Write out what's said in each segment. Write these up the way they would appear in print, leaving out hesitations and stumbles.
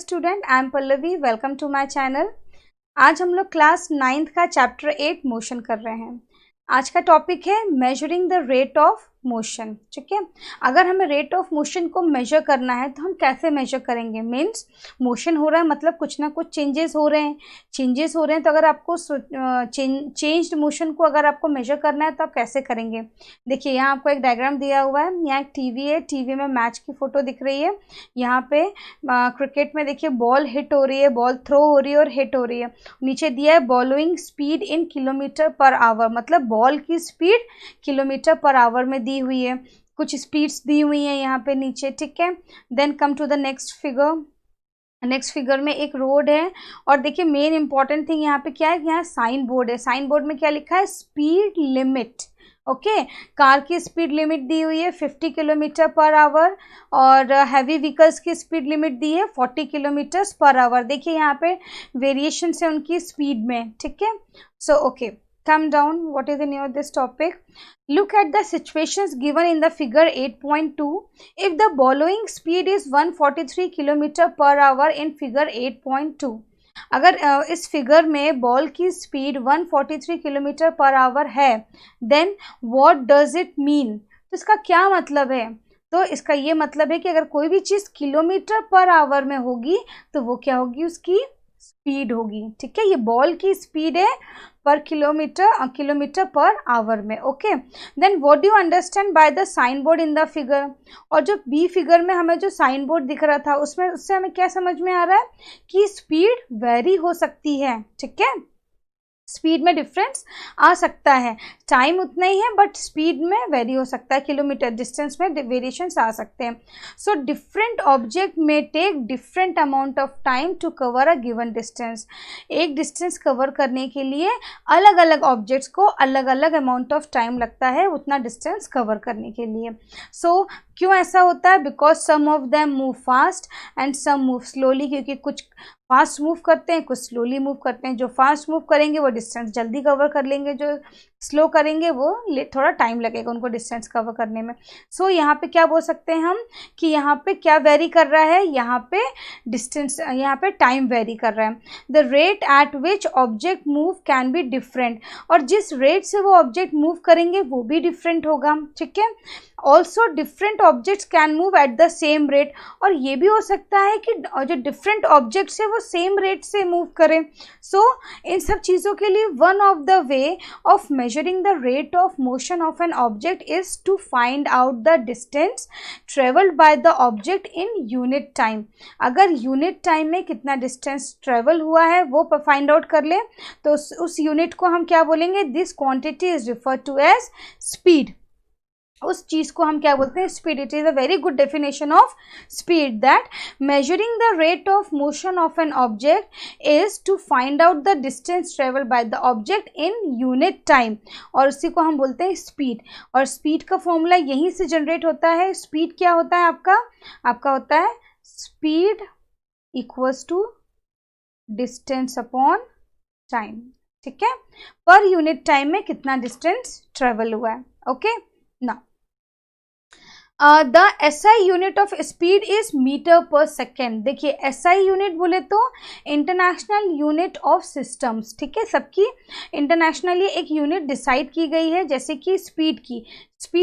Student, I am Pallavi. Welcome to my channel. आज हम लोग क्लास 9th का चैप्टर 8 मोशन कर रहे हैं। आज का टॉपिक है measuring the rate of motion. ठीक है, अगर हमें रेट ऑफ मोशन को मेजर करना है तो हम कैसे मेजर करेंगे? मीन्स मोशन हो रहा है मतलब कुछ ना कुछ चेंजेस हो रहे हैं। तो अगर आपको चेंज्ड मोशन को अगर आपको मेजर करना है तो आप कैसे करेंगे? देखिए, यहाँ आपको एक डायग्राम दिया हुआ है। यहाँ एक टीवी है, टीवी में मैच की फोटो दिख रही है। यहाँ पे क्रिकेट में देखिए बॉल हिट हो रही है, बॉल थ्रो हो रही है और हिट हो रही है। नीचे दिया है bowling speed in kilometre per hour, मतलब बॉल की स्पीड किलोमीटर पर आवर में दी हुई है। कुछ स्पीड्स दी हुई हैं यहाँ पे नीचे। ठीक है, then come to the next figure. Next figure में एक रोड है और देखिए मेन इंपॉर्टेंट थिंग यहाँ पे क्या है, यहाँ साइन बोर्ड है। साइन बोर्ड में क्या लिखा है? Speed limit. ओके, कार की स्पीड लिमिट दी हुई है 50 किलोमीटर पर आवर और हैवी व्हीकल्स की स्पीड लिमिट दी है 40 किलोमीटर पर आवर। देखिए यहाँ पे वेरिएशन है उनकी स्पीड में। ठीक है, so okay, come down. What is the name of this topic? Look at the situations given in the figure 8.2. If the following speed is 143 km per hour in figure 8.2, अगर इस figure में ball की speed 143 kilometre per hour है, then what does it mean? तो इसका क्या मतलब है? तो इसका ये मतलब है कि अगर कोई भी चीज़ किलोमीटर पर आवर में होगी तो वो क्या होगी? उसकी स्पीड होगी। ठीक है, ये बॉल की स्पीड है पर किलोमीटर पर आवर में। Okay, then what do you understand by the sign board in the figure? और जो बी फिगर में हमें जो साइन बोर्ड दिख रहा था उससे हमें क्या समझ में आ रहा है कि स्पीड वेरी हो सकती है। ठीक है, स्पीड में डिफरेंस आ सकता है, टाइम उतना ही है बट स्पीड में वेरी हो सकता है, किलोमीटर डिस्टेंस में वेरिएशंस आ सकते हैं। सो डिफरेंट ऑब्जेक्ट में take different amount of time to cover a given distance. एक डिस्टेंस कवर करने के लिए अलग अलग ऑब्जेक्ट्स को अलग अलग अमाउंट ऑफ टाइम लगता है उतना डिस्टेंस कवर करने के लिए। सो क्यों ऐसा होता है? Because some of them move fast and some move slowly, क्योंकि कुछ फास्ट मूव करते हैं, कुछ स्लोली मूव करते हैं। जो फास्ट मूव करेंगे वो डिस्टेंस जल्दी कवर कर लेंगे, जो स्लो करेंगे वो थोड़ा टाइम लगेगा उनको डिस्टेंस कवर करने में। सो यहाँ पे क्या बोल सकते हैं हम कि यहाँ पे क्या वेरी कर रहा है? यहाँ पे डिस्टेंस, यहाँ पे टाइम वेरी कर रहा है। The rate at which object move can be different, और जिस रेट से वो ऑब्जेक्ट मूव करेंगे वो भी डिफरेंट होगा। ठीक है, also different objects can move at the same rate, और ये भी हो सकता है कि जो डिफरेंट ऑब्जेक्ट्स है वो सेम रेट से मूव करें। सो इन सब चीज़ों के लिए one of the way of measuring the rate of motion of an object is to find out the distance traveled by the object in unit time. अगर unit time में कितना distance travel हुआ है वो फाइंड आउट कर ले तो उस यूनिट को हम क्या बोलेंगे? This quantity is referred to as speed. उस चीज़ को हम क्या बोलते हैं? Speed. It is a very good definition of speed, that measuring the rate of motion of an object is to find out the distance travel by the object in unit time, और उसी को हम बोलते हैं speed. और speed का formula यहीं से जनरेट होता है। स्पीड क्या होता है आपका होता है speed equals to distance upon time. ठीक है, पर यूनिट टाइम में कितना डिस्टेंस ट्रेवल हुआ है। Okay, now the SI unit of speed is metre per second. देखिए एसआई यूनिट बोले तो इंटरनेशनल यूनिट ऑफ सिस्टम्स। ठीक है, सबकी इंटरनेशनली एक यूनिट डिसाइड की गई है। जैसे कि स्पीड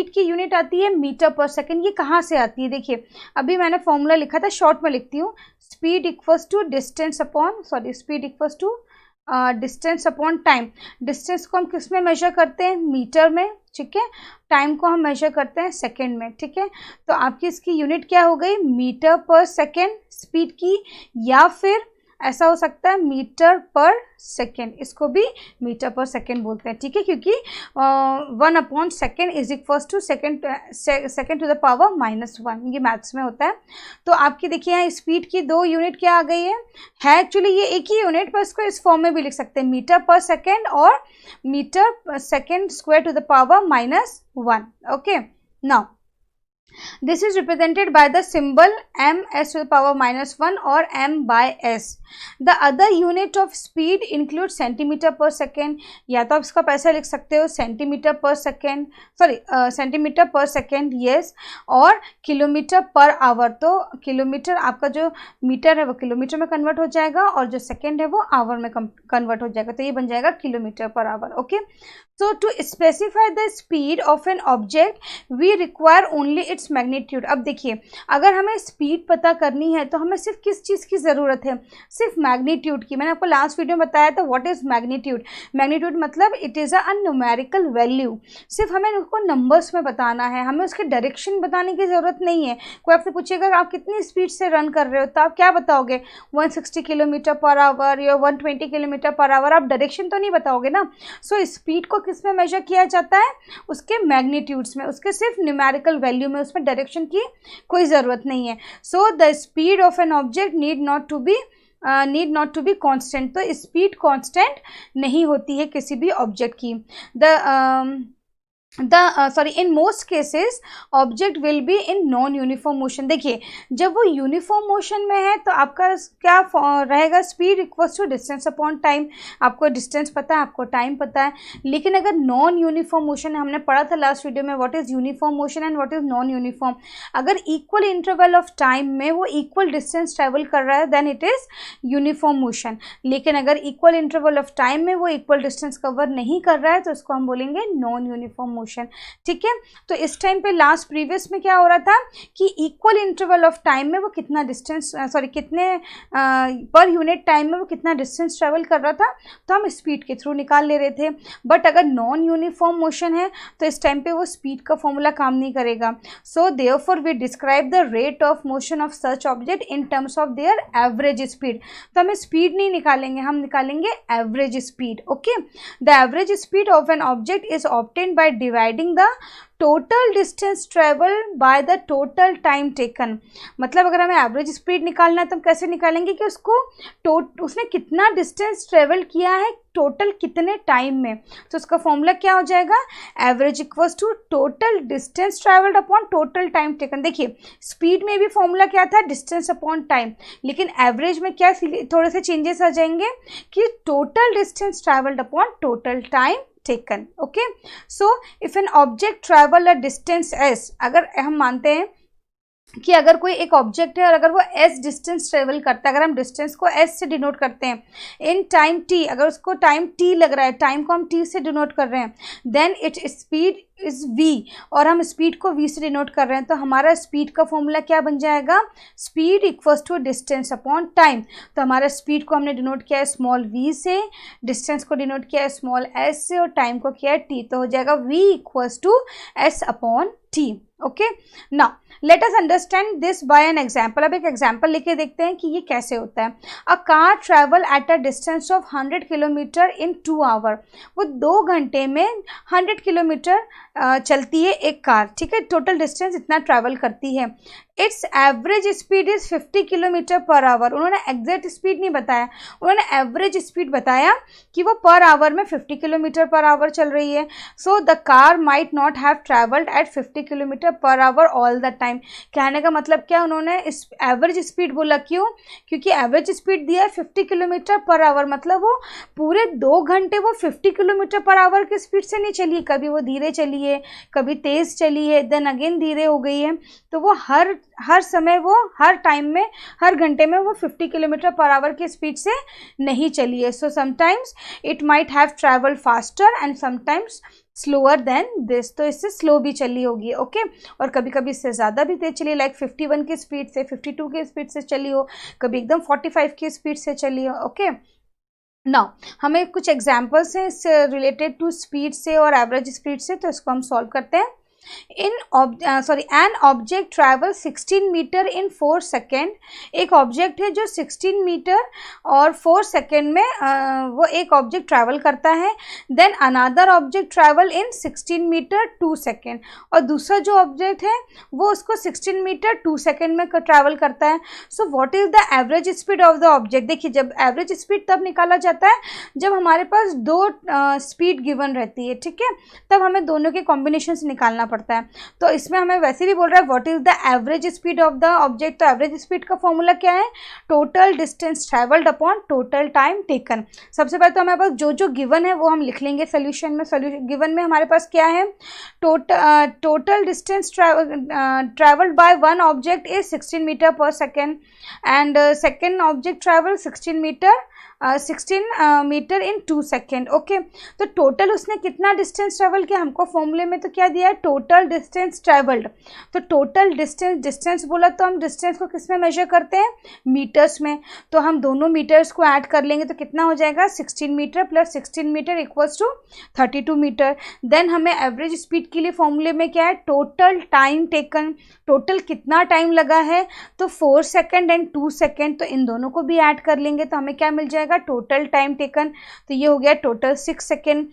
की यूनिट आती है मीटर पर सेकेंड। ये कहाँ से आती है? देखिए अभी मैंने फॉर्मूला लिखा था, शॉर्ट में लिखती हूँ। Speed equals to distance upon time. Distance को हम किस में मेजर करते हैं? मीटर में। ठीक है, टाइम को हम मेजर करते हैं सेकंड में। ठीक है, तो आपकी इसकी यूनिट क्या हो गई? मीटर पर सेकंड स्पीड की, या फिर ऐसा हो सकता है मीटर पर सेकेंड, इसको भी मीटर पर सेकेंड बोलते हैं। ठीक है, क्योंकि 1/सेकेंड is equals to second to the power -1, ये मैथ्स में होता है। तो आपकी देखिए यहाँ स्पीड की दो यूनिट क्या आ गई है एक्चुअली ये एक ही यूनिट, पर इसको इस फॉर्म में भी लिख सकते हैं, मीटर पर सेकेंड और metre second square to the power -1। Okay, now This is represented by the symbol ms to the power -1 or m by s. The other unit of speed includes centimeter per second, या तो आप इसका पैसा लिख सकते हो centimetre पर second, sorry centimetre पर सेकेंड, यस, और किलोमीटर पर आवर। तो किलोमीटर आपका जो मीटर है वो किलोमीटर में कन्वर्ट हो जाएगा और जो सेकेंड है वो आवर में कन्वर्ट हो जाएगा, तो ये बन जाएगा kilometre per our. Okay, so to specify the speed of an object we require only its magnitude। अब देखिए, अगर हमें स्पीड पता करनी है तो हमें सिर्फ किस चीज़ की ज़रूरत है, सिर्फ मैग्नीट्यूड की। मैंने आपको लास्ट वीडियो में बताया था व्हाट इज़ मैग्नीट्यूड। मैग्नीट्यूड मतलब it is a numerical value, सिर्फ हमें उसको नंबर्स में बताना है, हमें उसके डायरेक्शन बताने की ज़रूरत नहीं है। कोई आपसे पूछेगा आप कितनी स्पीड से रन कर रहे हो, तो आप क्या बताओगे, 160 किलोमीटर पर आवर या 120 किलोमीटर पर आवर, आप डायरेक्शन तो नहीं बताओगे ना। सो स्पीड को किस में मेजर किया जाता है, उसके मैग्नीट्यूड्स में, उसके सिर्फ न्यूमेरिकल वैल्यू में, उसमें डायरेक्शन की कोई ज़रूरत नहीं है। So the speed of an object need not to be constant. तो स्पीड कांस्टेंट नहीं होती है किसी भी ऑब्जेक्ट की। in most cases object will be in non uniform motion। देखिए, जब वो यूनिफॉर्म मोशन में है तो आपका क्या रहेगा, speed equals to distance upon time. आपको डिस्टेंस पता है, आपको टाइम पता है। लेकिन अगर नॉन यूनिफॉर्म मोशन है, हमने पढ़ा था लास्ट वीडियो में what is uniform motion and what is non uniform. अगर इक्वल इंटरवल ऑफ टाइम में वो इक्वल डिस्टेंस ट्रेवल कर रहा है then it is uniform motion. लेकिन अगर इक्वल इंटरवल ऑफ टाइम में वो इक्वल डिस्टेंस कवर नहीं कर रहा है तो उसको हम बोलेंगे नॉन यूनिफॉर्म मोशन। ठीक है, तो इस टाइम पे लास्ट प्रीवियस में क्या हो रहा था कि इक्वल इंटरवल ऑफ टाइम में वो कितना डिस्टेंस, कितने पर यूनिट टाइम में वो कितना डिस्टेंस ट्रेवल कर रहा था, तो हम स्पीड के थ्रू निकाल ले रहे थे। बट अगर नॉन यूनिफॉर्म मोशन है तो इस टाइम पे वो स्पीड का फॉर्मूला काम नहीं करेगा। So therefore we describe the rate of motion of such object in terms of their average speed. तो हम स्पीड नहीं निकालेंगे, हम निकालेंगे average speed. Okay, the average speed of an object is obtained by dividing the total distance travel by the total time taken. मतलब अगर हमें average speed निकालना है तो हम कैसे निकालेंगे कि उसने कितना डिस्टेंस ट्रेवल किया है टोटल कितने टाइम में। तो उसका फॉर्मूला क्या हो जाएगा, average equals to total distance travelled upon total time taken. देखिए, स्पीड में भी फॉर्मूला क्या था, डिस्टेंस अपॉन टाइम, लेकिन एवरेज में क्या थोड़े से चेंजेस आ जाएंगे कि total distance travelled upon total time taken। okay, so if an object travel a distance s, अगर हम मानते हैं कि अगर कोई एक ऑब्जेक्ट है और अगर वो s डिस्टेंस ट्रेवल करता है, अगर हम डिस्टेंस को s से डिनोट करते हैं इन टाइम t, अगर उसको टाइम t लग रहा है, टाइम को हम t से डिनोट कर रहे हैं, then it speed is v, और हम स्पीड को v से डिनोट कर रहे हैं, तो हमारा स्पीड का फॉर्मूला क्या बन जाएगा, speed equals to distance upon time. तो हमारा स्पीड को हमने डिनोट किया है स्मॉल v से, डिस्टेंस को डिनोट किया है स्मॉल s से, और टाइम को किया है t, तो हो जाएगा v equals to s upon t। Okay, now let us understand this by an example. अब एक एग्जाम्पल लेके देखते हैं कि ये कैसे होता है। A car travel at a distance of 100 kilometre in 2 hour. वो 2 घंटे में 100 किलोमीटर चलती है एक कार, ठीक है, टोटल डिस्टेंस इतना ट्रैवल करती है। It's average speed is 50 kilometre per our. उन्होंने एग्जैक्ट स्पीड नहीं बताया, उन्होंने एवरेज स्पीड बताया कि वो पर आवर में 50 किलोमीटर पर आवर चल रही है। So the car might not have travelled at 50 kilometre per hour all the time. कहने का मतलब क्या, उन्होंने इस एवरेज स्पीड बोला, क्यों, क्योंकि एवरेज स्पीड दिया है 50 किलोमीटर पर आवर, मतलब वो पूरे 2 घंटे वो 50 किलोमीटर पर आवर की स्पीड से नहीं चली, कभी वो धीरे चली है, कभी तेज़ चली है, देन अगेन धीरे हो गई है। तो वो हर समय, वो हर टाइम में, हर घंटे में वो 50 किलोमीटर पर आवर की स्पीड से नहीं चली है। So sometimes it might have travelled faster and sometimes slower then this. तो इससे स्लो भी चली होगी। ओके, और कभी कभी इससे ज़्यादा भी तेज चली, लाइक 51 की स्पीड से, 52 की स्पीड से चली हो, कभी एकदम 45 की स्पीड से चली हो। ओके, नाउ हमें कुछ एग्जाम्पल्स हैं इससे रिलेटेड टू स्पीड से और एवरेज स्पीड से, तो इसको हम सॉल्व करते हैं। An object travel 16 metre in 4 second. एक ऑब्जेक्ट है जो 16 मीटर और 4 सेकेंड में वो एक ऑब्जेक्ट ट्रैवल करता है। Then another object travel in 16 metre 2 second, और दूसरा जो ऑब्जेक्ट है वो उसको 16 मीटर 2 सेकेंड में ट्रैवल करता है। So what is the average speed of the object. देखिए, जब एवरेज स्पीड तब निकाला जाता है जब हमारे पास 2 स्पीड गिवन रहती है, ठीक है, तब हमें दोनों के कॉम्बिनेशन से निकालना पड़ता है। पड़ता है। तो इसमें हमें वैसे भी बोल रहा है what is the average speed of the object. तो एवरेज स्पीड का फॉर्मूला क्या है, total distance travelled upon total time taken. सबसे पहले तो हमारे पास जो जो गिवन है वो हम लिख लेंगे सोल्यूशन में। गिवन में हमारे पास क्या है, total distance travelled by one object is 16 metre per second and second object travel 16 metre in 2 second. Okay, तो टोटल उसने कितना डिस्टेंस ट्रैवल किया, हमको फॉर्मूले में तो क्या दिया है, टोटल डिस्टेंस ट्रैवल्ड। तो टोटल डिस्टेंस बोला तो हम डिस्टेंस को किस में मेजर करते हैं, मीटर्स में। तो हम दोनों मीटर्स को ऐड कर लेंगे तो कितना हो जाएगा, 16 metre plus 16 metre equals to 32 metre. Then हमें एवरेज स्पीड के लिए फॉर्मूले में क्या है, टोटल टाइम टेकन, टोटल कितना टाइम लगा है, तो 4 सेकेंड एंड 2 सेकेंड। तो इन दोनों को भी ऐड कर लेंगे तो हमें क्या मिल जाएगा, टोटल टाइम टेकन। तो ये हो गया टोटल 6 सेकेंड।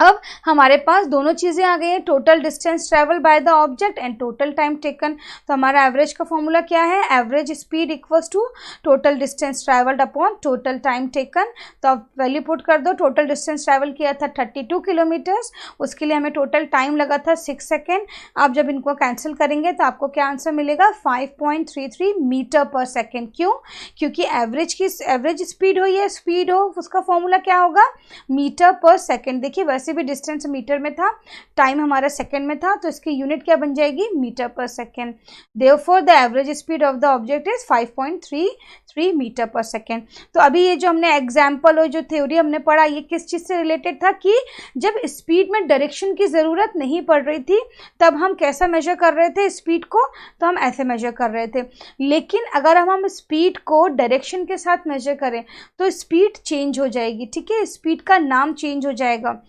अब हमारे पास दोनों चीज़ें आ गई हैं, total distance travel by the object and total time taken. तो हमारा एवरेज का फॉर्मूला क्या है, average speed equals to total distance travelled upon total time taken. तो आप वैल्यू पुट कर दो, टोटल डिस्टेंस ट्रैवल किया था 32 किलोमीटर्स, उसके लिए हमें टोटल टाइम लगा था 6 सेकेंड। आप जब इनको कैंसिल करेंगे तो आपको क्या आंसर मिलेगा, 5.33 मीटर पर सेकेंड। क्यों, क्योंकि एवरेज स्पीड हो या स्पीड हो, उसका फॉर्मूला क्या होगा, मीटर पर सेकेंड। देखिए वैसे भी डिस्टेंस मीटर में था, टाइम हमारा सेकंड में था, तो इसकी यूनिट क्या बन जाएगी, metre per second. Therefore the average speed of the object is 5.33 metre per second. तो अभी ये जो हमने एग्जांपल और जो थ्योरी हमने पढ़ा, ये किस चीज़ से रिलेटेड था, कि जब स्पीड में डायरेक्शन की ज़रूरत नहीं पड़ रही थी तब हम कैसा मेजर कर रहे थे स्पीड को, तो हम ऐसे मेजर कर रहे थे। लेकिन अगर हम स्पीड को डायरेक्शन के साथ मेजर करें तो स्पीड चेंज हो जाएगी, ठीक है, स्पीड का नाम चेंज हो जाएगा।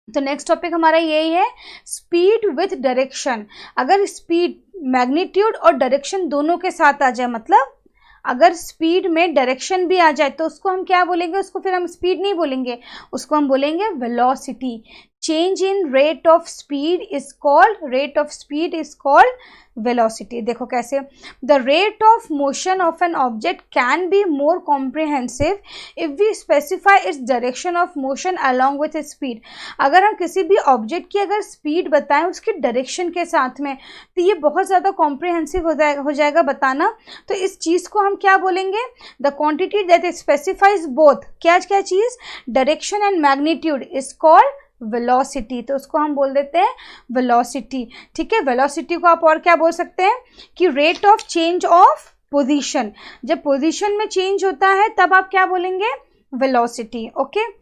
तो नेक्स्ट टॉपिक हमारा यही है, स्पीड विथ डायरेक्शन। अगर स्पीड, मैग्नीट्यूड और डायरेक्शन दोनों के साथ आ जाए, मतलब अगर स्पीड में डायरेक्शन भी आ जाए तो उसको हम क्या बोलेंगे, उसको फिर हम स्पीड नहीं बोलेंगे, उसको हम बोलेंगे velocity. Change in rate of speed is called velocity. देखो कैसे, the rate of motion of an object can be more comprehensive if we specify its direction of motion along with speed. अगर हम किसी भी ऑब्जेक्ट की अगर speed बताएं उसकी डायरेक्शन के साथ में, तो ये बहुत ज़्यादा कॉम्प्रिहेंसिव हो जाएगा बताना। तो इस चीज़ को हम क्या बोलेंगे, the quantity that specifies both, क्या चीज़, direction and magnitude is called velocity. तो उसको हम बोल देते हैं वेलोसिटी, ठीक है। वेलोसिटी को आप और क्या बोल सकते हैं, कि rate of change of position. जब पोजीशन में चेंज होता है तब आप क्या बोलेंगे, velocity. Okay,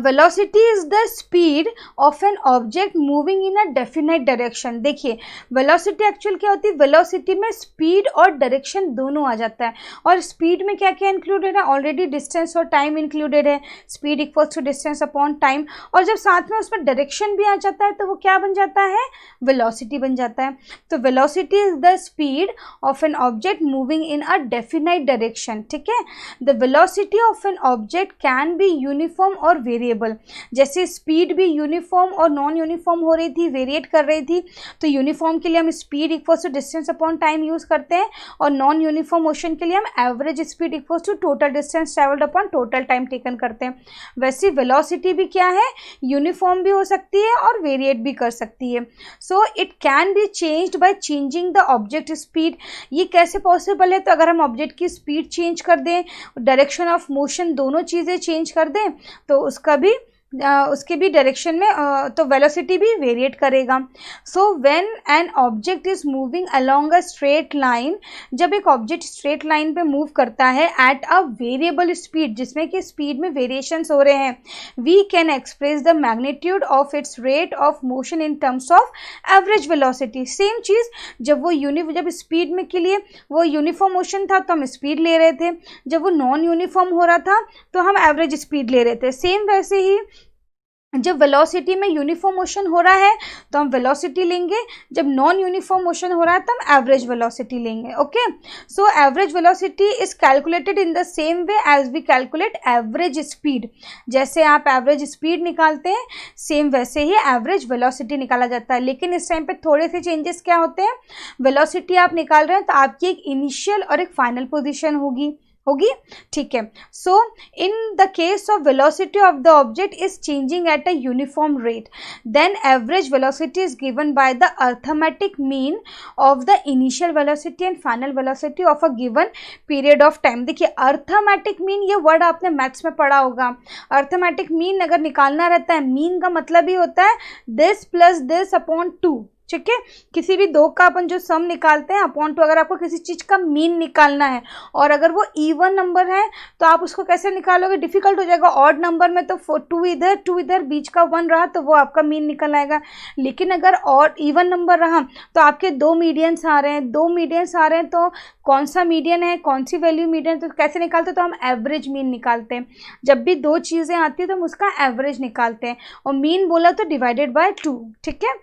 velocity is the speed of an object moving in a definite direction. देखिए वेलोसिटी एक्चुअल क्या होती है, वेलोसिटी में स्पीड और डायरेक्शन दोनों आ जाता है। और स्पीड में क्या क्या इंक्लूडेड है, ऑलरेडी डिस्टेंस और टाइम इंक्लूडेड है, speed equals to distance upon time. और जब साथ में उसमें डायरेक्शन भी आ जाता है तो वो क्या बन जाता है, वेलोसिटी बन जाता है। तो velocity is the speed of an object moving in a definite direction, ठीक है। The velocity of an object can be uniform और वेरिएबल। जैसे स्पीड भी यूनिफॉर्म और नॉन यूनिफॉर्म हो रही थी, वेरिएट कर रही थी, तो यूनिफॉर्म के लिए हम speed equals to distance upon time use करते हैं, और नॉन यूनिफॉर्म मोशन के लिए हम average speed equals to total distance travelled upon total time taken करते हैं। वैसे वेलोसिटी भी क्या है, यूनिफॉर्म भी हो सकती है और वेरिएट भी कर सकती है। So it can be changed by changing the object speed. ये कैसे पॉसिबल है, तो अगर हम ऑब्जेक्ट की स्पीड चेंज कर दें, डायरेक्शन ऑफ मोशन दोनों चीज़ें चेंज कर दें, तो उसके भी डायरेक्शन में तो वेलोसिटी भी वेरिएट करेगा। So when an object is moving along a straight line, जब एक ऑब्जेक्ट स्ट्रेट लाइन पे मूव करता है एट अ वेरिएबल स्पीड, जिसमें कि स्पीड में वेरिएशंस हो रहे हैं, we can express the magnitude of its rate of motion in terms of average velocity. Same चीज़, जब स्पीड में के लिए वो यूनिफॉर्म मोशन था तो हम स्पीड ले रहे थे, जब वो नॉन यूनिफॉर्म हो रहा था तो हम एवरेज स्पीड ले रहे थे। सेम वैसे ही जब वेलोसिटी में यूनिफॉर्म मोशन हो रहा है तो हम वेलोसिटी लेंगे, जब नॉन यूनिफॉर्म मोशन हो रहा है तो हम एवरेज वेलोसिटी लेंगे। Okay, so average velocity is calculated in the same way as we calculate average speed. जैसे आप एवरेज स्पीड निकालते हैं, सेम वैसे ही एवरेज वेलोसिटी निकाला जाता है। लेकिन इस टाइम पे थोड़े से चेंजेस क्या होते हैं, वेलोसिटी आप निकाल रहे हैं तो आपकी एक इनिशियल और एक फाइनल पोजिशन होगी, होगी, ठीक है। So in the case of velocity of the object is changing at a uniform rate, then average velocity is given by the arithmetic mean of the initial velocity and final velocity of a given period of time. देखिए arithmetic mean, ये word आपने maths में पढ़ा होगा। Arithmetic mean अगर निकालना रहता है, मीन का मतलब ही होता है दिस प्लस दिस अपॉन 2, ठीक है। किसी भी दो का अपन जो सम निकालते हैं अपॉन टू, अगर आपको किसी चीज का मीन निकालना है और अगर वो इवन नंबर है तो आप उसको कैसे निकालोगे, डिफिकल्ट हो जाएगा। ऑड नंबर में तो 2 इधर बीच का 1 रहा तो वो आपका मीन निकल आएगा। लेकिन अगर ऑड इवन नंबर रहा तो आपके 2 मीडियंस आ रहे हैं, 2 मीडियंस आ रहे हैं तो कौन सा मीडियन है, कौन सी वैल्यू मीडियन, तो कैसे निकालते हैं, तो हम एवरेज मीन निकालते हैं। जब भी 2 चीज़ें आती है तो हम उसका एवरेज निकालते हैं, और मीन बोला तो डिवाइडेड बाय 2, ठीक है।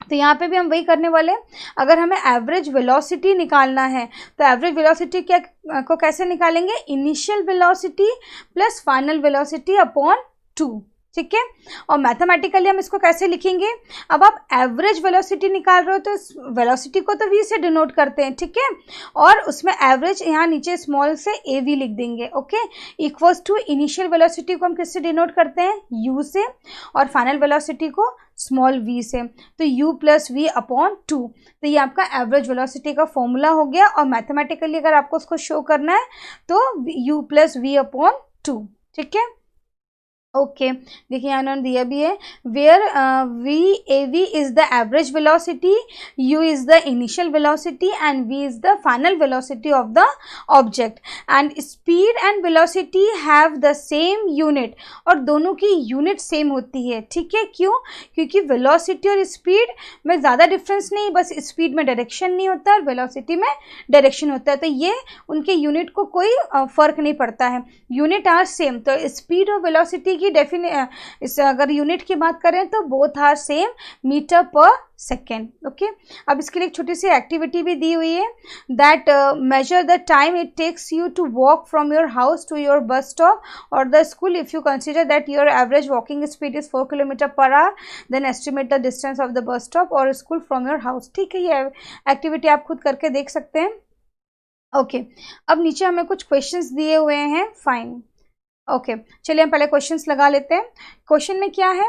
तो यहाँ पे भी हम वही करने वाले हैं। अगर हमें एवरेज वेलोसिटी निकालना है तो एवरेज वेलोसिटी क्या को कैसे निकालेंगे, initial velocity plus final velocity upon 2, ठीक है। और मैथमेटिकली हम इसको कैसे लिखेंगे, अब आप एवरेज वेलोसिटी निकाल रहे हो तो वेलोसिटी को तो v से डिनोट करते हैं, ठीक है। और उसमें एवरेज यहाँ नीचे स्मॉल से av लिख देंगे, okay. Equals to initial velocity को हम किससे डिनोट करते हैं, u से, और फाइनल वेलोसिटी को स्मॉल v से, तो u प्लस v अपॉन 2। तो ये आपका एवरेज वेलोसिटी का फॉर्मूला हो गया। और मैथमेटिकली अगर आपको उसको शो करना है तो u प्लस v अपॉन 2, ठीक है। ओके देखिए यहाँ उन्होंने दिया भी है, where v is the average velocity, u is the initial velocity and v is the final velocity of the object, and speed and velocity have the same unit, और दोनों की यूनिट सेम होती है, ठीक है। क्यों, क्योंकि वेलोसिटी और स्पीड में ज़्यादा डिफरेंस नहीं, बस स्पीड में डायरेक्शन नहीं होता और वेलोसिटी में डायरेक्शन होता है, तो ये उनके यूनिट को कोई फ़र्क नहीं पड़ता है, यूनिट आर सेम। तो स्पीड और वेलोसिटी इस अगर यूनिट की बात करें तो both are same metre per second, okay. अब इसके लिए एक छोटी सी एक्टिविटी भी दी हुई है, that measure the time it takes you to walk from your house to your bus stop और the school if you consider that your average walking speed is 4 kilometre per hour, then estimate the distance of the bus stop और school from your house, ठीक है। ये activity आप खुद करके देख सकते हैं, ओके। अब नीचे हमें कुछ क्वेश्चंस दिए हुए हैं, फाइन, ओके चलिए हम पहले क्वेश्चंस लगा लेते हैं। क्वेश्चन में क्या है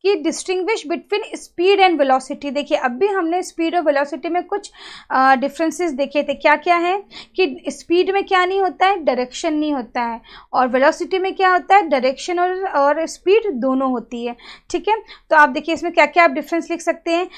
कि distinguish between speed and velocity. देखिए अब भी हमने स्पीड और वेलोसिटी में कुछ डिफरेंसेस देखे थे। क्या क्या है कि स्पीड में क्या नहीं होता है, डायरेक्शन नहीं होता है, और वेलोसिटी में क्या होता है, डायरेक्शन और स्पीड दोनों होती है, ठीक है। तो आप देखिए इसमें क्या क्या आप डिफरेंस लिख सकते हैं।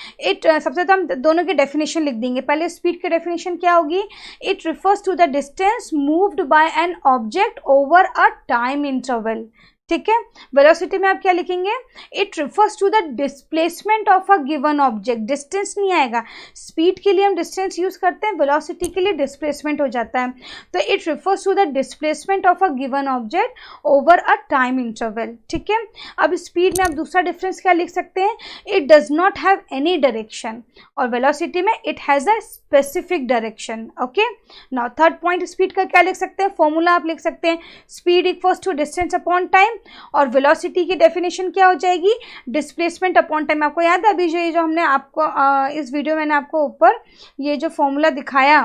सबसे तो हम दोनों की डेफिनेशन लिख देंगे। पहले स्पीड की डेफिनेशन क्या होगी, it refers to the distance moved by an object over a time interval, ठीक है। वेलोसिटी में आप क्या लिखेंगे, it refers to the displacement of a given object, distance नहीं आएगा, स्पीड के लिए हम डिस्टेंस यूज करते हैं, वेलोसिटी के लिए डिस्प्लेसमेंट हो जाता है। तो it refers to the displacement of a given object over a time interval, ठीक है। अब स्पीड में आप दूसरा डिफरेंस क्या लिख सकते हैं, it does not have any direction, और वेलोसिटी में it has a specific direction, okay. Now third point speed का क्या लिख सकते हैं, फॉर्मूला आप लिख सकते हैं, speed equals to distance upon time, और वेलोसिटी की डेफिनेशन क्या हो जाएगी, डिस्प्लेसमेंट अपॉन टाइम। आपको याद है अभी जो हमने आपको इस वीडियो में मैंने आपको ऊपर ये जो फॉर्मूला दिखाया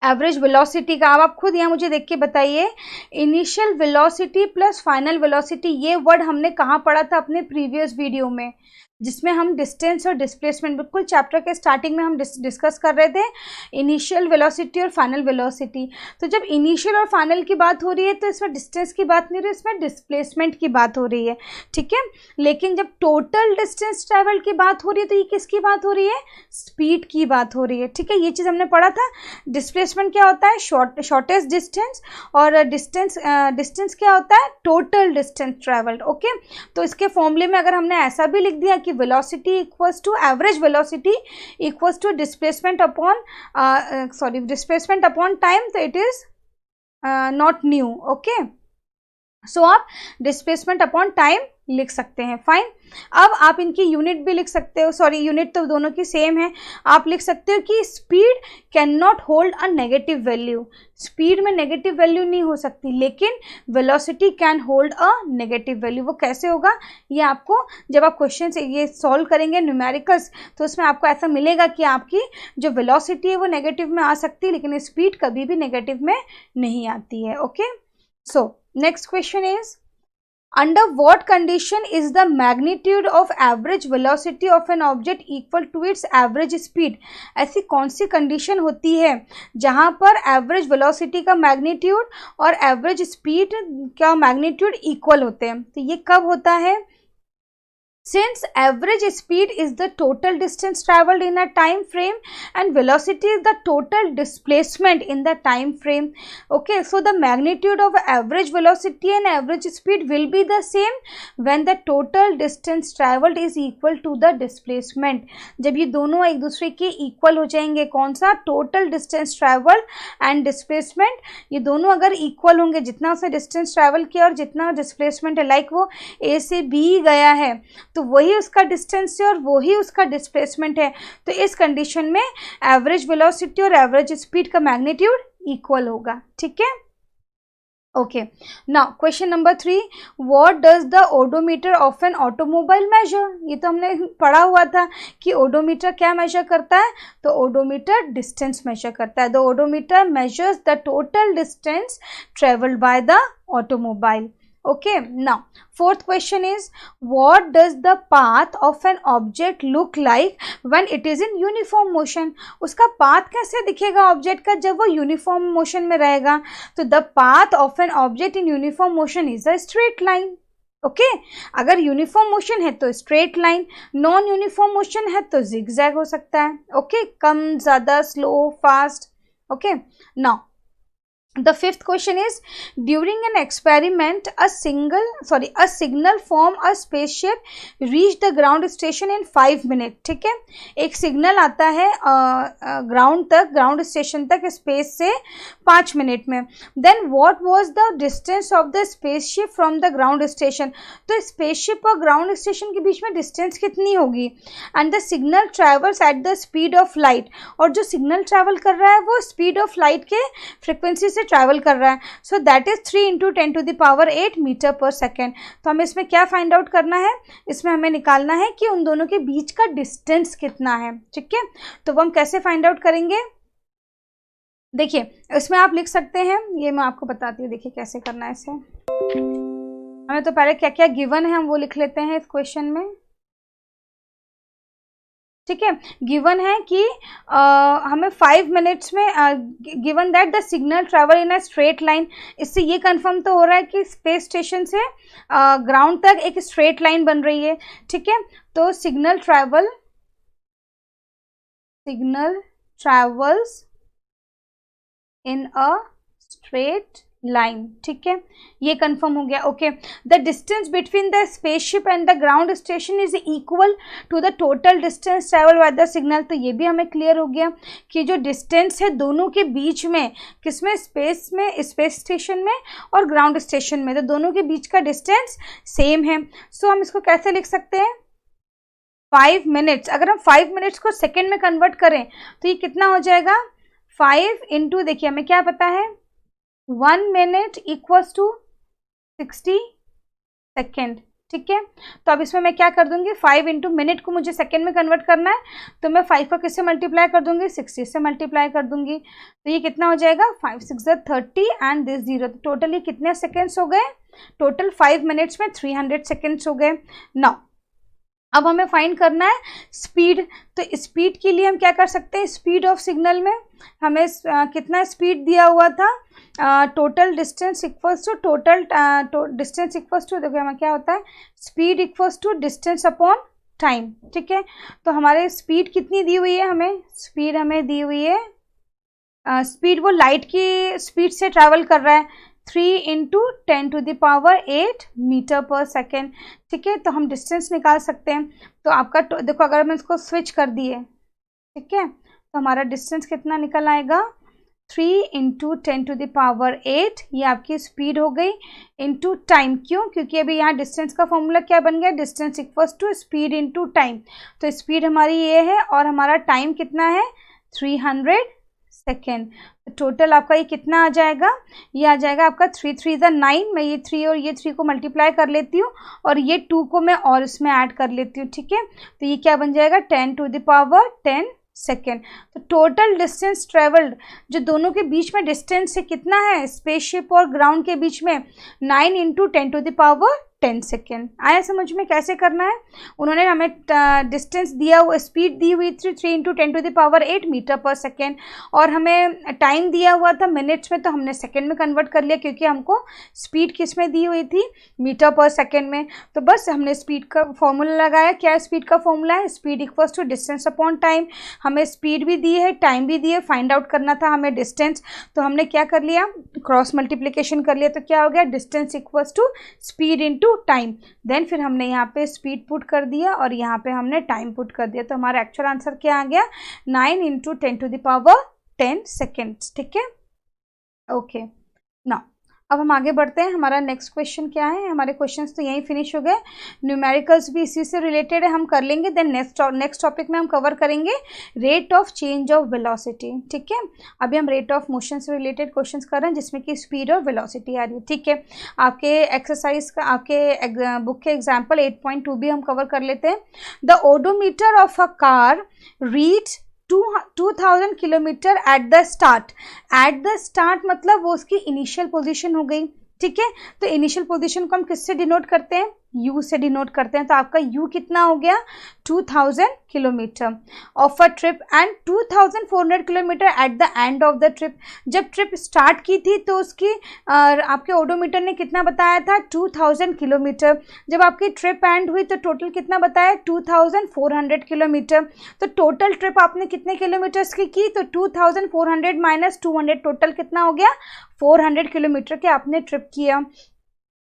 एवरेज वेलोसिटी का, अब आप खुद यहाँ मुझे देख के बताइए, initial velocity plus final velocity, ये वर्ड हमने कहाँ पढ़ा था अपने प्रीवियस वीडियो में, जिसमें हम डिस्टेंस और डिस्प्लेसमेंट बिल्कुल चैप्टर के स्टार्टिंग में हम डिस्कस कर रहे थे, इनिशियल वेलोसिटी और फाइनल वेलोसिटी। तो जब इनिशियल और फाइनल की बात हो रही है तो इसमें डिस्टेंस की बात नहीं हो रही, इसमें डिस्प्लेसमेंट की बात हो रही है, ठीक है। लेकिन जब टोटल डिस्टेंस ट्रैवल की बात हो रही है तो ये किसकी बात हो रही है, स्पीड की बात हो रही है, ठीक है। ये चीज़ हमने पढ़ा था। डिस्प्लेसमेंट क्या होता है, शॉर्टेस्ट डिस्टेंस, और डिस्टेंस क्या होता है, टोटल डिस्टेंस ट्रैवल्ड, ओके। तो इसके फॉर्मूले में अगर हमने ऐसा भी लिख दिया कि velocity equals to average velocity equals to displacement upon displacement upon time, तो it is not new, okay. So आप डिस्प्लेसमेंट अपॉन टाइम लिख सकते हैं। फाइन। अब आप इनकी यूनिट भी लिख सकते हो, सॉरी यूनिट तो दोनों की सेम है। आप लिख सकते हो कि speed can not hold a negative value, speed में नेगेटिव वैल्यू नहीं हो सकती, लेकिन velocity can hold a negative value. वो कैसे होगा, ये आपको जब आप क्वेश्चन से ये सॉल्व करेंगे न्यूमेरिकल्स, तो उसमें आपको ऐसा मिलेगा कि आपकी जो वेलोसिटी है वो नेगेटिव में आ सकती है, लेकिन स्पीड कभी भी नेगेटिव में नहीं आती है। Okay, so next question is, under what condition is the magnitude of average velocity of an object equal to its average speed? ऐसी कौन सी कंडीशन होती है जहां पर एवरेज वेलोसिटी का मैग्नीट्यूड और एवरेज स्पीड का मैग्नीट्यूड इक्वल होते हैं? तो ये कब होता है? Since average speed is the total distance traveled in a time frame and velocity is the total displacement in the time frame. Okay, so the magnitude of average velocity and average speed will be the same when the total distance traveled is equal to the displacement. जब ये दोनों एक दूसरे के equal हो जाएंगे, कौन सा? Total distance travel and displacement, ये दोनों अगर इक्वल होंगे, जितना उसने डिस्टेंस ट्रैवल किया और जितना डिस्प्लेसमेंट है, लाइक वो ए से बी गया है तो वही उसका डिस्टेंस है और वही उसका डिस्प्लेसमेंट है, तो इस कंडीशन में एवरेज वेलोसिटी और एवरेज स्पीड का मैग्नीट्यूड इक्वल होगा। ठीक है, okay. Now question number 3, what does the odometer of an automobile measure? ये तो हमने पढ़ा हुआ था कि ओडोमीटर क्या मेजर करता है, तो ओडोमीटर डिस्टेंस मेजर करता है। The odometer measures the total distance travelled by the automobile. Okay, now fourth question is, what does the path of an object look like when it is in uniform motion? उसका path कैसे दिखेगा object का जब वो uniform motion में रहेगा? तो the path of an object in uniform motion is a straight line. Okay, अगर यूनिफॉर्म मोशन है तो straight line, non uniform motion है तो जिगजैग हो सकता है। ओके, कम, ज़्यादा, slow, fast. Okay, now the fifth question is, during an experiment a signal from a spaceship reached the ground station in 5 minutes. ठीक है, एक सिग्नल आता है ग्राउंड स्टेशन तक स्पेस से 5 मिनट में। then what was the distance of the spaceship from the ground station? तो spaceship और ग्राउंड स्टेशन के बीच में डिस्टेंस कितनी होगी? and the signal travels at the speed of light, और जो सिग्नल ट्रैवल कर रहा है वो स्पीड ऑफ लाइट के फ्रिक्वेंसी से ट्रैवल कर रहा है, so that is 3 × 10⁸ metre per second. तो हमें इसमें क्या फाइंड आउट करना है? इसमें हमें निकालना है कि उन दोनों के बीच का डिस्टेंस कितना है। ठीक है, तो वो हम कैसे फाइंड आउट करेंगे? देखिए, इसमें आप लिख सकते हैं, ये मैं आपको बताती हूँ, देखिए कैसे करना है इसे। हमें तो पहले क्या क्या गिवन है हम वो लिख लेते हैं इस क्वेश्चन में। ठीक है, गिवन है कि हमें 5 मिनट्स में given that the signal travel in a straight line. इससे ये कंफर्म तो हो रहा है कि स्पेस स्टेशन से ग्राउंड तक एक स्ट्रेट लाइन बन रही है। ठीक है, तो signal travels in a straight line. ठीक है, ये कंफर्म हो गया। Okay, the distance between the spaceship and the ground station is equal to the total distance travel by the signal. तो ये भी हमें क्लियर हो गया कि जो डिस्टेंस है दोनों के बीच में, किसमें? स्पेस स्टेशन में और ग्राउंड स्टेशन में, तो दोनों के बीच का डिस्टेंस सेम है। सो हम इसको कैसे लिख सकते हैं? 5 मिनट्स, अगर हम 5 मिनट्स को सेकेंड में कन्वर्ट करें तो ये कितना हो जाएगा? 5 इंटू, देखिए हमें क्या पता है, 1 मिनट इक्वल्स टू 60 सेकेंड। ठीक है, तो अब इसमें मैं क्या कर दूंगी, 5 इंटू मिनट को मुझे सेकेंड में कन्वर्ट करना है, तो मैं 5 को किससे मल्टीप्लाई कर दूंगी? 60 से मल्टीप्लाई कर दूंगी। तो ये कितना हो जाएगा? 5 6 30 एंड दिस 0। तो टोटली कितने सेकेंड्स हो गए? टोटल 5 मिनट्स में 300 सेकेंड्स हो गए। नाउ अब हमें फाइंड करना है स्पीड। तो स्पीड के लिए हम क्या कर सकते हैं? स्पीड ऑफ सिग्नल में हमें कितना स्पीड दिया हुआ था? Total distance equals to distance equals to, देखो हमें क्या होता है, speed equals to distance upon time. ठीक है, तो हमारे स्पीड कितनी दी हुई है? हमें दी हुई है, स्पीड वो लाइट की स्पीड से ट्रैवल कर रहा है, 3 × 10⁸ मीटर पर सेकेंड। ठीक है, तो हम डिस्टेंस निकाल सकते हैं। तो आपका देखो, अगर हम इसको स्विच कर दिए, ठीक है, तो हमारा डिस्टेंस कितना निकल आएगा? 3 इंटू 10⁸ ये आपकी स्पीड हो गई, इंटू टाइम। क्यों? क्योंकि अभी यहाँ डिस्टेंस का फॉर्मूला क्या बन गया, distance equals to speed into time. तो स्पीड हमारी ये है और हमारा टाइम कितना है, 300 सेकेंड। तो टोटल आपका ये कितना आ जाएगा, ये आ जाएगा आपका 3 3 ज़ा 9। मैं ये 3 और ये 3 को मल्टीप्लाई कर लेती हूँ और ये 2 को मैं और इसमें ऐड कर लेती हूँ, ठीक है। तो ये क्या बन जाएगा, 10⁻10 सेकेंड। तो टोटल डिस्टेंस ट्रेवल्ड जो दोनों के बीच में डिस्टेंस है कितना है, स्पेसशिप और ग्राउंड के बीच में, 9 इंटू 10⁻10 सेकेंड। आया समझ में कैसे करना है? उन्होंने हमें डिस्टेंस दिया हुआ, स्पीड दी हुई थी 3 इंटू 10⁸ मीटर पर सेकेंड, और हमें टाइम दिया हुआ था मिनट्स में, तो हमने सेकेंड में कन्वर्ट कर लिया क्योंकि हमको स्पीड किस में दी हुई थी, मीटर पर सेकेंड में। तो बस हमने स्पीड का फॉर्मूला लगाया। क्या स्पीड का फॉर्मूला है, speed equals to distance upon time. हमें स्पीड भी दी है, टाइम भी दी है, फाइंड आउट करना था हमें डिस्टेंस। तो हमने क्या कर लिया, क्रॉस मल्टीप्लिकेशन कर लिया। तो क्या हो गया, distance equals to speed into time. Then फिर हमने यहाँ पे स्पीड पुट कर दिया और यहाँ पे हमने टाइम पुट कर दिया। तो हमारा एक्चुअल आंसर क्या आ गया, 9 इंटू 10⁻10 सेकेंड्स, ठीक है। ओके, नाउ अब हम आगे बढ़ते हैं। हमारा नेक्स्ट क्वेश्चन क्या है, हमारे क्वेश्चंस तो यहीं फिनिश हो गए, न्यूमेरिकल्स भी इसी से रिलेटेड है, हम कर लेंगे। देन नेक्स्ट टॉपिक में हम कवर करेंगे rate of change of velocity, ठीक है। अभी हम रेट ऑफ मोशन से रिलेटेड क्वेश्चंस कर रहे हैं जिसमें कि स्पीड और वेलोसिटी आ रही है, ठीक है। आपके एक्सरसाइज का, आपके बुक के एग्जाम्पल 8.2 भी हम कवर कर लेते हैं। The odometer of a car reads 2000 kilometre at the start. At the start मतलब वो उसकी इनिशियल पोजीशन हो गई, ठीक है। तो इनिशियल पोजीशन को हम किससे डिनोट करते हैं, यू से डिनोट करते हैं। तो आपका यू कितना हो गया, 2000 kilometre of a trip and 2400 kilometre at the end of the trip. जब ट्रिप स्टार्ट की थी तो उसकी आपके ओडोमीटर ने कितना बताया था, 2000 किलोमीटर। जब आपकी ट्रिप एंड हुई तो टोटल कितना बताया, 2400 किलोमीटर। तो टोटल ट्रिप आपने कितने किलोमीटर्स की तो 2400 माइनस 200, टोटल कितना हो गया, 400 किलोमीटर के आपने ट्रिप किया।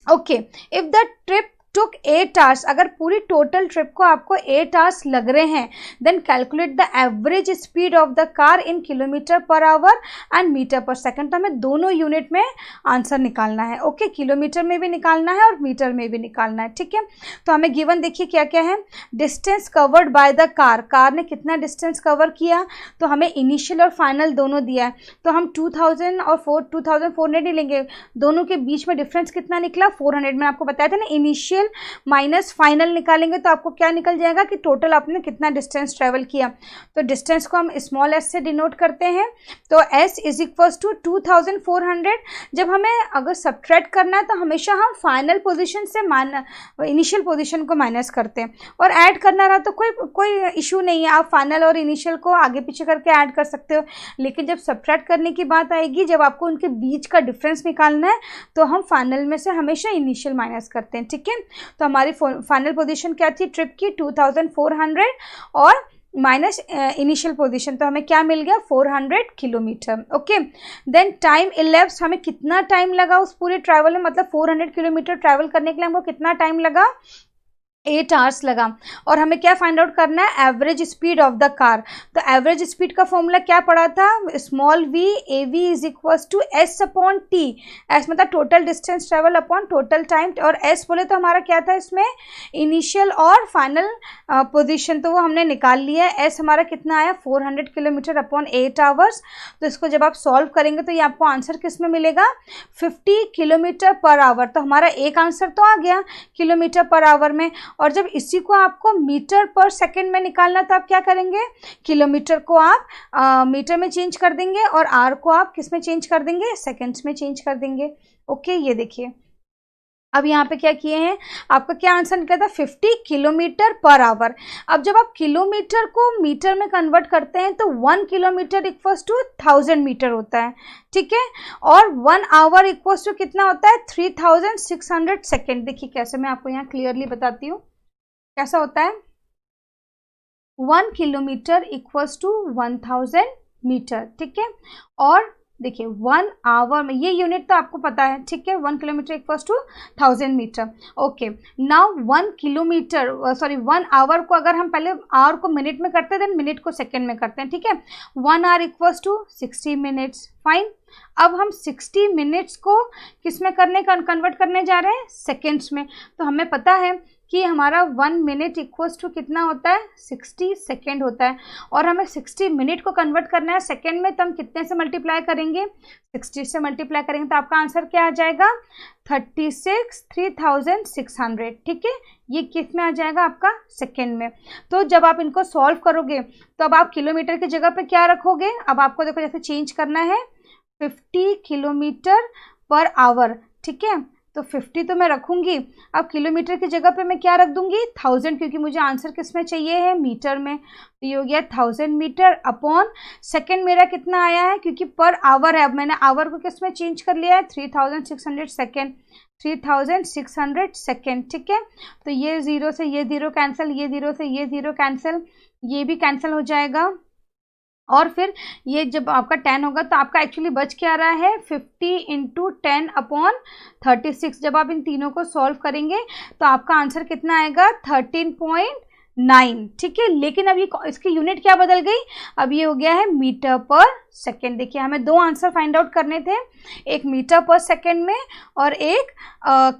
Okay, if the trip took 8 hours, अगर पूरी टोटल ट्रिप को आपको 8 आवर्स लग रहे हैं, then calculate the average speed of the car in kilometre per hour and metre per second. तो हमें दोनों यूनिट में आंसर निकालना है, ओके। किलोमीटर में भी निकालना है और मीटर में भी निकालना है, ठीक है। तो हमें गिवन देखिए क्या क्या है, distance covered by the car, car ने कितना डिस्टेंस कवर किया, तो हमें इनिशियल और फाइनल दोनों दिया है। तो हम 2000 और 2400 नहीं लेंगे, दोनों के बीच में डिफरेंस कितना निकला, 400। मैंने आपको बताया था ना, इनिशियल माइनस फाइनल निकालेंगे तो आपको क्या निकल जाएगा कि टोटल आपने कितना डिस्टेंस ट्रेवल किया। तो डिस्टेंस को हम स्मॉल एस से डिनोट करते हैं। तो एस इज इक्वल्स टू 2400। जब हमें अगर सब्ट्रैक्ट करना है तो हमेशा हम फाइनल पोजीशन से इनिशियल पोजीशन को माइनस करते हैं, और ऐड करना रहा तो कोई इशू नहीं है, आप फाइनल और इनिशियल को आगे पीछे करके ऐड कर सकते हो। लेकिन जब सब्ट्रैक्ट करने की बात आएगी, जब आपको उनके बीच का डिफरेंस निकालना है, तो हम फाइनल में से हमेशा इनिशियल माइनस करते हैं, ठीक है। तो हमारी फाइनल पोजीशन क्या थी ट्रिप की, 2400 और माइनस इनिशियल पोजीशन, तो हमें क्या मिल गया, 400 kilometre, okay. Then time elapse, हमें कितना टाइम लगा उस पूरे ट्रैवल में, मतलब 400 किलोमीटर ट्रैवल करने के लिए हमको कितना टाइम लगा, 8 आवर्स लगा। और हमें क्या फाइंड आउट करना है, average speed of the car. तो एवरेज स्पीड का फॉर्मूला क्या पड़ा था, small v a v is equals to s upon t. S मतलब total distance travel upon total time, और एस बोले तो हमारा क्या था इसमें, इनिशियल और फाइनल पोजीशन, तो वो हमने निकाल लिया है। एस हमारा कितना आया, 400 किलोमीटर अपॉन 8 आवर्स। तो इसको जब आप सॉल्व करेंगे तो ये आपको आंसर किस में मिलेगा, 50 किलोमीटर पर आवर। तो हमारा एक आंसर तो आ गया किलोमीटर पर आवर में, और जब इसी को आपको मीटर पर सेकंड में निकालना तो आप क्या करेंगे, किलोमीटर को आप मीटर में चेंज कर देंगे और आर को आप किस में चेंज कर देंगे, सेकंड्स में चेंज कर देंगे, ओके। ये देखिए अब यहाँ पे क्या किए हैं, आपका क्या आंसर निकला था, 50 किलोमीटर पर आवर। अब जब आप किलोमीटर को मीटर में कन्वर्ट करते हैं तो 1 किलोमीटर इक्वल्स टू 1000 मीटर होता है, ठीक है। और 1 आवर इक्वल्स टू कितना होता है, 3600 सेकेंड। देखिए कैसे, मैं आपको यहाँ क्लियरली बताती हूँ कैसा होता है। 1 किलोमीटर इक्वल्स टू 1000 मीटर, ठीक है। और देखिए 1 आवर में, ये यूनिट तो आपको पता है, ठीक है, 1 kilometre equals to 1000 metre. Okay, now 1 kilometre, sorry 1 hour को अगर हम पहले आवर को मिनट में करते हैं, देन मिनट को सेकेंड में करते हैं, ठीक है। 1 hour equals to 60 minutes, fine. अब हम 60 मिनट्स को किस में कन्वर्ट करने जा रहे हैं, सेकेंड्स में। तो हमें पता है कि हमारा 1 मिनट इक्वल्स टू कितना होता है, 60 सेकेंड होता है, और हमें 60 मिनट को कन्वर्ट करना है सेकेंड में, तो हम कितने से मल्टीप्लाई करेंगे, 60 से मल्टीप्लाई करेंगे, तो आपका आंसर क्या आ जाएगा, 36,600, ठीक है। ये किस में आ जाएगा, आपका सेकेंड में। तो जब आप इनको सॉल्व करोगे तो अब आप किलोमीटर की जगह पे क्या रखोगे, अब आपको देखो जैसे चेंज करना है 50 किलोमीटर पर आवर, ठीक है, तो 50 तो मैं रखूंगी, अब किलोमीटर की जगह पे मैं क्या रख दूंगी, 1000, क्योंकि मुझे आंसर किस में चाहिए है, मीटर में। तो ये हो गया 1000 मीटर अपॉन सेकेंड मेरा कितना आया है, क्योंकि पर आवर है, अब मैंने आवर को किस में चेंज कर लिया है, 3600 सेकेंड, 3600 सेकेंड, ठीक है। तो ये 0 से ये 0 कैंसिल, ये 0 से ये 0 कैंसिल, ये भी कैंसिल हो जाएगा, और फिर ये जब आपका 10 होगा तो आपका एक्चुअली बच क्या रहा है, 50 इंटू 10 अपॉन 36। जब आप इन तीनों को सॉल्व करेंगे तो आपका आंसर कितना आएगा, 13.9, ठीक है। लेकिन अब ये इसकी यूनिट क्या बदल गई, अब ये हो गया है मीटर पर सेकेंड। देखिए हमें दो आंसर फाइंड आउट करने थे, एक मीटर पर सेकेंड में और एक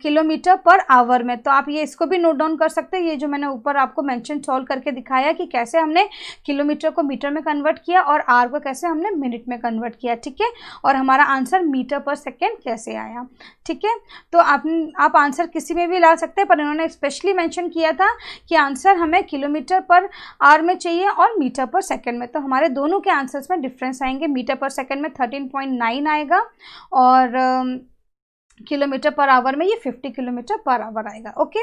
किलोमीटर पर आवर में। तो आप ये इसको भी नोट डाउन कर सकते हैं, ये जो मैंने ऊपर आपको मेंशन सॉल्व करके दिखाया कि कैसे हमने किलोमीटर को मीटर में कन्वर्ट किया और आर को कैसे हमने मिनट में कन्वर्ट किया, ठीक है, और हमारा आंसर मीटर पर सेकेंड कैसे आया, ठीक है। तो आप आंसर किसी में भी ला सकते हैं, पर इन्होंने स्पेशली मेंशन किया था कि आंसर हमें किलोमीटर पर आवर में चाहिए और मीटर पर सेकेंड में। तो हमारे दोनों के आंसर्स में डिफरेंस आएंगे, मीटर पर सेकेंड में 13.9 आएगा और किलोमीटर पर आवर में ये 50 किलोमीटर पर आवर आएगा। ओके,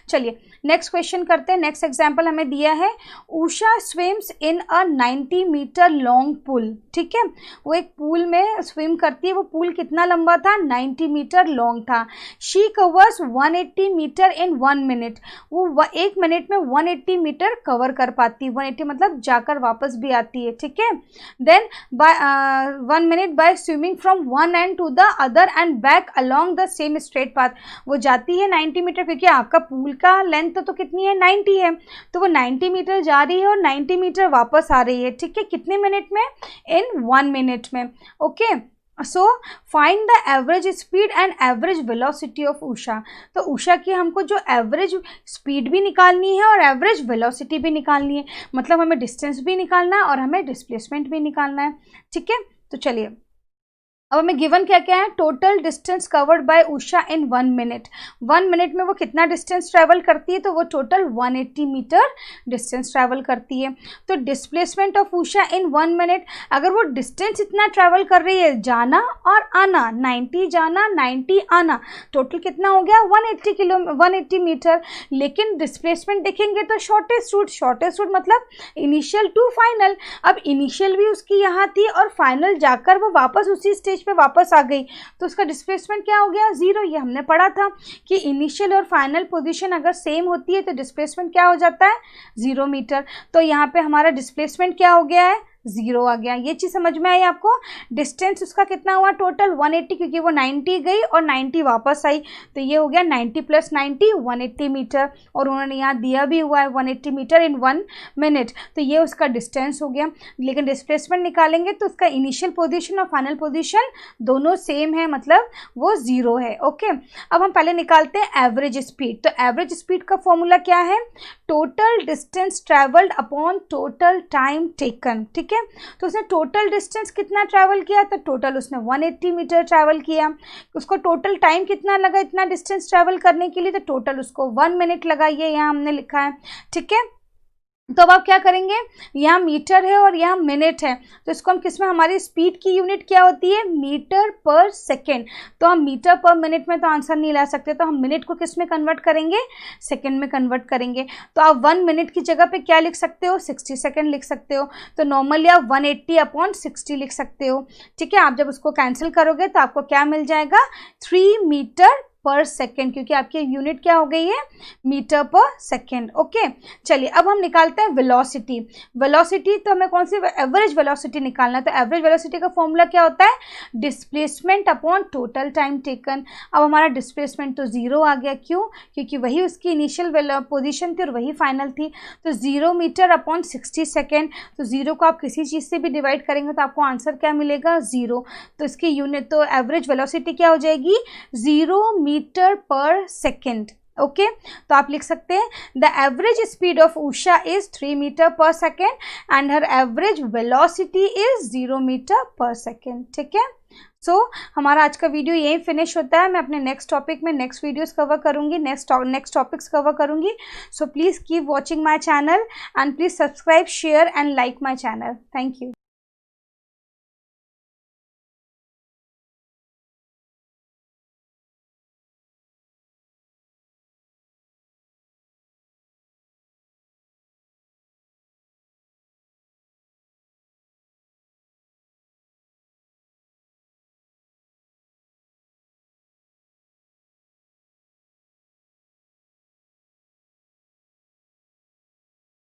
चलिए नेक्स्ट क्वेश्चन करते हैं। नेक्स्ट एग्जांपल हमें दिया है, Usha swims in a 90 metre long pool, ठीक है, वो एक पूल में स्विम करती है, वो पूल कितना लंबा था, 90 मीटर लॉन्ग था। She covers 180 metre in 1 minute, वो 1 मिनट में 180 मीटर कवर कर पाती है, 180 मतलब जाकर वापस भी आती है, ठीक है। Then by 1 minute by swimming from one end to the other end back along the same straight path, वो जाती है 90 मीटर, क्योंकि आपका पूल का लेंथ तो कितनी है, 90 है, तो वो 90 मीटर जा रही है और 90 मीटर वापस आ रही है, ठीक है, कितने मिनट में, इन 1 मिनट में। Okay, so find the average speed and average velocity of Usha. तो उषा की हमको जो एवरेज स्पीड भी निकालनी है और एवरेज वेलोसिटी भी निकालनी है, मतलब हमें डिस्टेंस भी निकालना है और हमें डिस्प्लेसमेंट भी निकालना है, ठीक है। तो चलिए अब हमें गिवन क्या क्या है, total distance covered by Usha in 1 minute, 1 minute में वो कितना डिस्टेंस ट्रैवल करती है, तो वो टोटल 180 मीटर डिस्टेंस ट्रैवल करती है। तो displacement of Usha in 1 minute, अगर वो डिस्टेंस इतना ट्रैवल कर रही है, जाना और आना, 90 जाना 90 आना, टोटल कितना हो गया, 180 मीटर। लेकिन डिस्प्लेसमेंट देखेंगे तो शॉर्टेस्ट रूट मतलब इनिशियल टू फाइनल, अब इनिशियल भी उसकी यहाँ थी और फाइनल जाकर वो वापस उसी स्टेज पे वापस आ गई, तो उसका डिस्प्लेसमेंट क्या हो गया, 0। ये हमने पढ़ा था कि इनिशियल और फाइनल पोजीशन अगर सेम होती है तो डिस्प्लेसमेंट क्या हो जाता है, 0 मीटर। तो यहाँ पे हमारा डिस्प्लेसमेंट क्या हो गया है, 0 आ गया। ये चीज़ समझ में आई आपको। डिस्टेंस उसका कितना हुआ टोटल, 180, क्योंकि वो 90 गई और 90 वापस आई, तो ये हो गया 90 + 90 180 मीटर, और उन्होंने यहाँ दिया भी हुआ है 180 मीटर इन 1 मिनट, तो ये उसका डिस्टेंस हो गया। लेकिन डिस्प्लेसमेंट निकालेंगे तो उसका इनिशियल पोजीशन और फाइनल पोजीशन दोनों सेम है, मतलब वो 0 है। ओके, अब हम पहले निकालते हैं एवरेज स्पीड। तो एवरेज स्पीड का फॉर्मूला क्या है, total distance travelled upon total time taken, ठीक है। तो उसने टोटल डिस्टेंस कितना ट्रैवल किया, तो टोटल उसने 180 मीटर ट्रैवल किया। उसको टोटल टाइम कितना लगा इतना डिस्टेंस ट्रैवल करने के लिए, तो टोटल उसको 1 मिनट लगा, ये यहाँ हमने लिखा है, ठीक है। तो अब आप क्या करेंगे, यहाँ मीटर है और यहाँ मिनट है, तो इसको हम किसमें, हमारी स्पीड की यूनिट क्या होती है, मीटर पर सेकेंड। तो हम मीटर पर मिनट में तो आंसर नहीं ला सकते, तो हम मिनट को किस में कन्वर्ट करेंगे, सेकेंड में कन्वर्ट करेंगे। तो आप 1 मिनट की जगह पे क्या लिख सकते हो, 60 सेकेंड लिख सकते हो। तो नॉर्मली आप 180/60 लिख सकते हो, ठीक है। आप जब उसको कैंसिल करोगे तो आपको क्या मिल जाएगा, 3 मीटर पर सेकेंड, क्योंकि आपकी यूनिट क्या हो गई है, मीटर पर सेकेंड। ओके, चलिए अब हम निकालते हैं वेलोसिटी। वेलोसिटी तो हमें कौन सी, एवरेज वेलोसिटी निकालना है। तो एवरेज वेलोसिटी का फॉर्मूला क्या होता है, displacement upon total time taken. अब हमारा डिस्प्लेसमेंट तो जीरो आ गया, क्यों, क्योंकि वही उसकी इनिशियल पोजीशन थी और वही फाइनल थी। तो 0 मीटर अपॉन 60 सेकेंड, तो जीरो को आप किसी चीज़ से भी डिवाइड करेंगे तो आपको आंसर क्या मिलेगा, 0। तो इसकी यूनिट, तो एवरेज वेलोसिटी क्या हो जाएगी, 0 मीटर पर सेकेंड। ओके, तो आप लिख सकते हैं the average speed of Usha is 3 metre per second and her average velocity is 0 metre per second. ठीक है, सो हमारा आज का वीडियो यहीं फिनिश होता है। मैं अपने नेक्स्ट टॉपिक में नेक्स्ट वीडियोस कवर करूंगी, नेक्स्ट टॉपिक्स कवर करूंगी। So please keep watching my channel and please subscribe, share and like my channel. Thank you.